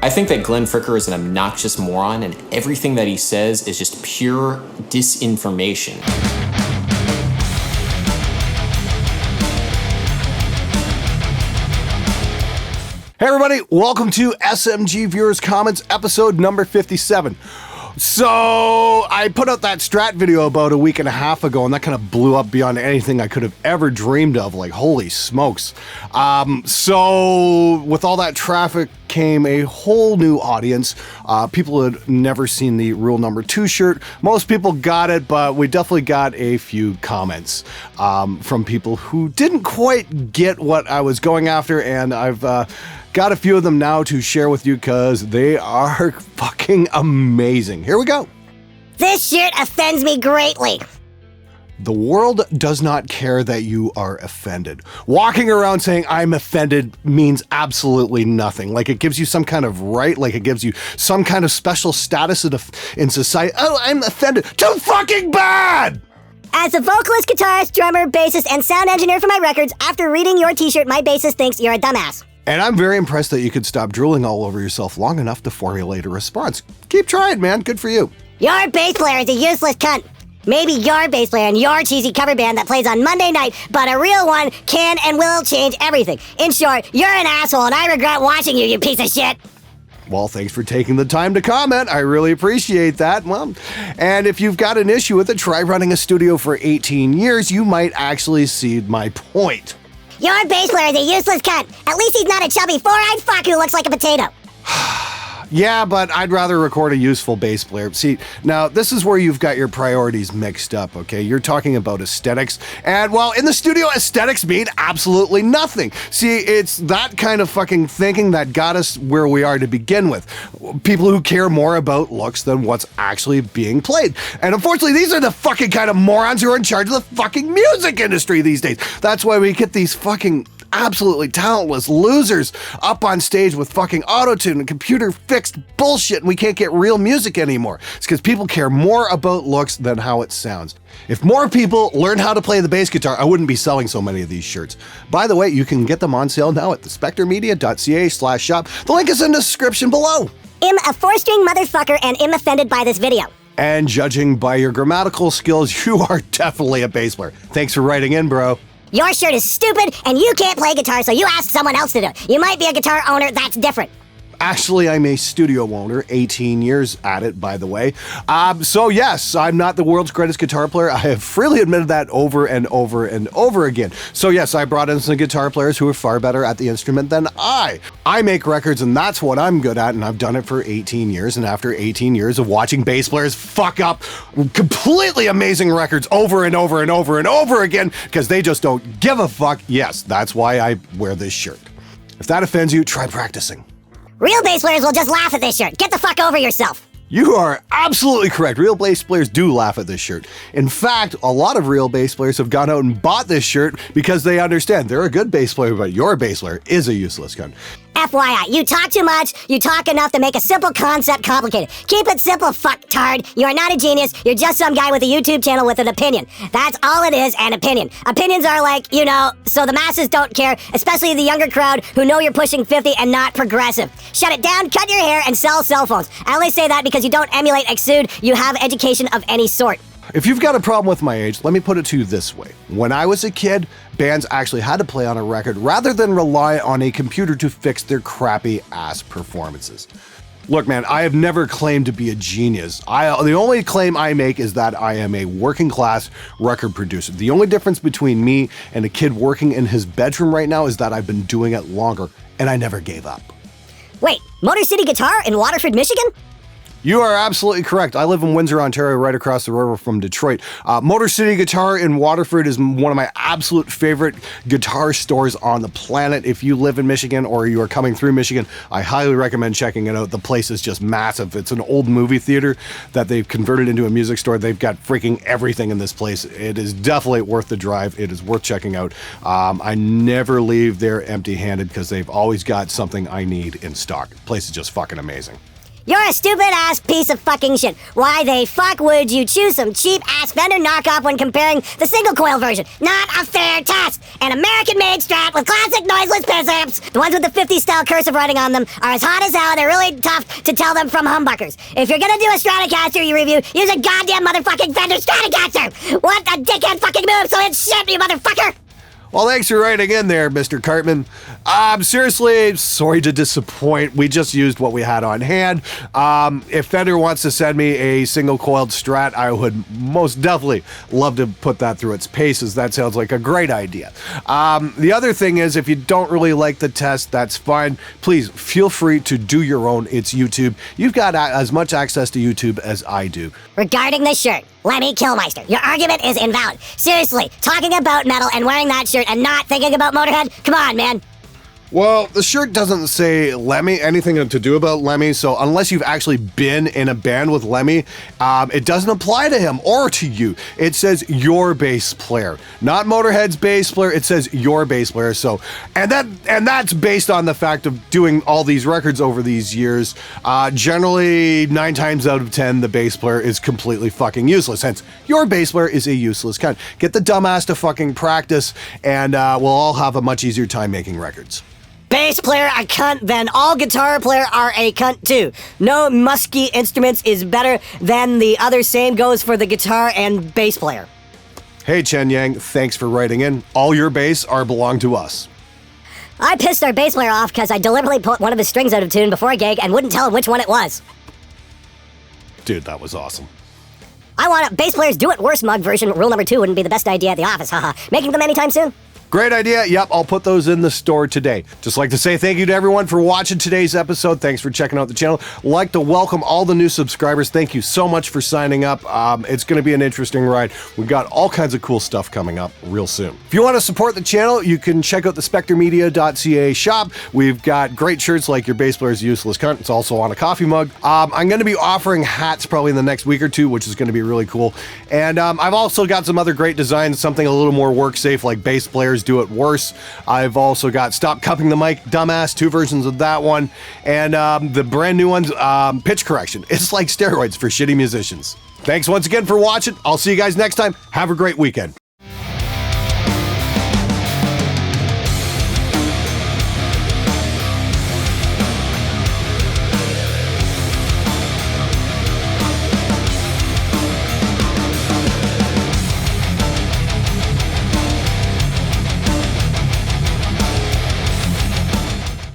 I think that Glenn Fricker is an obnoxious moron, and everything that he says is just pure disinformation. Hey everybody, welcome to SMG Viewers Comments, episode number 57. So, I put out that Strat video about a week and a half ago, and that kind of blew up beyond anything I could have ever dreamed of, like, holy smokes. So, with all that traffic came a whole new audience. People had never seen the Rule Number 2 shirt. Most people got it, but we definitely got a few comments from people who didn't quite get what I was going after, and I've got a few of them now to share with you because they are fucking amazing. Here we go. This shirt offends me greatly. The world does not care that you are offended. Walking around saying I'm offended means absolutely nothing. Like it gives you some kind of right, like it gives you some kind of special status in society. Oh, I'm offended. Too fucking bad! As a vocalist, guitarist, drummer, bassist, and sound engineer for my records, after reading your t-shirt, my bassist thinks you're a dumbass. And I'm very impressed that you could stop drooling all over yourself long enough to formulate a response. Keep trying, man. Good for you. Your bass player is a useless cunt. Maybe your bass player in your cheesy cover band that plays on Monday night, but a real one can and will change everything. In short, you're an asshole and I regret watching you, you piece of shit. Well, thanks for taking the time to comment. I really appreciate that. Well, and if you've got an issue with it, try running a studio for 18 years. You might actually see my point. Your bass player is a useless cunt. At least he's not a chubby four-eyed fuck who looks like a potato. Yeah, but I'd rather record a useful bass player. See, now this is where you've got your priorities mixed up, okay? You're talking about aesthetics, and well, in the studio, aesthetics mean absolutely nothing. See, it's that kind of fucking thinking that got us where we are to begin with. People who care more about looks than what's actually being played. And unfortunately, these are the fucking kind of morons who are in charge of the fucking music industry these days. That's why we get these fucking absolutely talentless losers up on stage with fucking auto-tune and computer-fixed bullshit, and we can't get real music anymore. It's because people care more about looks than how it sounds. If more people learn how to play the bass guitar, I wouldn't be selling so many of these shirts. By the way, you can get them on sale now at thespectremedia.ca/shop. The link is in the description below. I'm a four-string motherfucker and I'm offended by this video. And judging by your grammatical skills, you are definitely a bass player. Thanks for writing in, bro. Your shirt is stupid, and you can't play guitar, so you asked someone else to do it. You might be a guitar owner, that's different. Actually, I'm a studio owner, 18 years at it, by the way. So yes, I'm not the world's greatest guitar player. I have freely admitted that over and over and over again. So yes, I brought in some guitar players who are far better at the instrument than I. I make records, and that's what I'm good at, and I've done it for 18 years. And after 18 years of watching bass players fuck up completely amazing records over and over and over and over again, because they just don't give a fuck, yes, that's why I wear this shirt. If that offends you, try practicing. Real bass players will just laugh at this shirt. Get the fuck over yourself. You are absolutely correct. Real bass players do laugh at this shirt. In fact, a lot of real bass players have gone out and bought this shirt because they understand they're a good bass player, but your bass player is a useless cunt. FYI, you talk too much, you talk enough to make a simple concept complicated. Keep it simple, fucktard. You are not a genius, you're just some guy with a YouTube channel with an opinion. That's all it is, an opinion. Opinions are like, you know, so the masses don't care, especially the younger crowd who know you're pushing 50 and not progressive. Shut it down, cut your hair, and sell cell phones. I only say that because you don't emulate Exude, you have education of any sort. If you've got a problem with my age, let me put it to you this way. When I was a kid, bands actually had to play on a record rather than rely on a computer to fix their crappy ass performances. Look, man, I have never claimed to be a genius. The only claim I make is that I am a working class record producer. The only difference between me and a kid working in his bedroom right now is that I've been doing it longer, and I never gave up. Wait, Motor City Guitar in Waterford, Michigan? You are absolutely correct. I live in Windsor, Ontario, right across the river from Detroit. Motor City Guitar in Waterford is one of my absolute favorite guitar stores on the planet. If you live in Michigan or you are coming through Michigan, I highly recommend checking it out. The place is just massive. It's an old movie theater that they've converted into a music store. They've got freaking everything in this place. It is definitely worth the drive. It is worth checking out. I never leave there empty-handed because they've always got something I need in stock. The place is just fucking amazing. You're a stupid-ass piece of fucking shit. Why the fuck would you choose some cheap-ass vendor knockoff when comparing the single-coil version? Not a fair test! An American-made Strat with classic noiseless piss amps, the ones with the 50-style cursive writing on them, are as hot as hell. They're really tough to tell them from humbuckers. If you're gonna do a Stratocaster you review, use a goddamn motherfucking Fender Stratocaster! What a dickhead fucking move, so it's shit, you motherfucker! Well, thanks for writing in there, Mr. Cartman. Seriously, sorry to disappoint. We just used what we had on hand. If Fender wants to send me a single-coiled Strat, I would most definitely love to put that through its paces. That sounds like a great idea. The other thing is, if you don't really like the test, that's fine. Please feel free to do your own. It's YouTube. You've got as much access to YouTube as I do. Regarding the shirt, Lemmy Killmeister, your argument is invalid. Seriously, talking about metal and wearing that shirt and not thinking about Motorhead? Come on, man. Well, the shirt doesn't say Lemmy, anything to do about Lemmy, so unless you've actually been in a band with Lemmy, it doesn't apply to him or to you. It says your bass player, not Motorhead's bass player. It says your bass player. So, and that's based on the fact of doing all these records over these years. Generally, 9 times out of 10, the bass player is completely fucking useless. Hence, your bass player is a useless cunt. Get the dumbass to fucking practice, and we'll all have a much easier time making records. Bass player a cunt, then all guitar player are a cunt too. No musky instruments is better than the other. Same goes for the guitar and bass player. Hey Chen Yang, thanks for writing in. All your bass belong to us. I pissed our bass player off because I deliberately put one of his strings out of tune before a gig and wouldn't tell him which one it was. Dude, that was awesome. I want a bass players do it worse mug version. Rule number 2 wouldn't be the best idea at the office, haha. Making them anytime soon? Great idea. Yep, I'll put those in the store today. Just like to say thank you to everyone for watching today's episode. Thanks for checking out the channel. Like to welcome all the new subscribers. Thank you so much for signing up. It's going to be an interesting ride. We've got all kinds of cool stuff coming up real soon. If you want to support the channel, you can check out the SpectreMedia.ca shop. We've got great shirts like your bass player's useless cunt. It's also on a coffee mug. I'm going to be offering hats probably in the next week or two, which is going to be really cool. And I've also got some other great designs, something a little more work safe like bass players do it worse. I've also got Stop Cupping the Mic, Dumbass, 2 versions of that one, and the brand new one's Pitch Correction. It's like steroids for shitty musicians. Thanks once again for watching. I'll see you guys next time. Have a great weekend.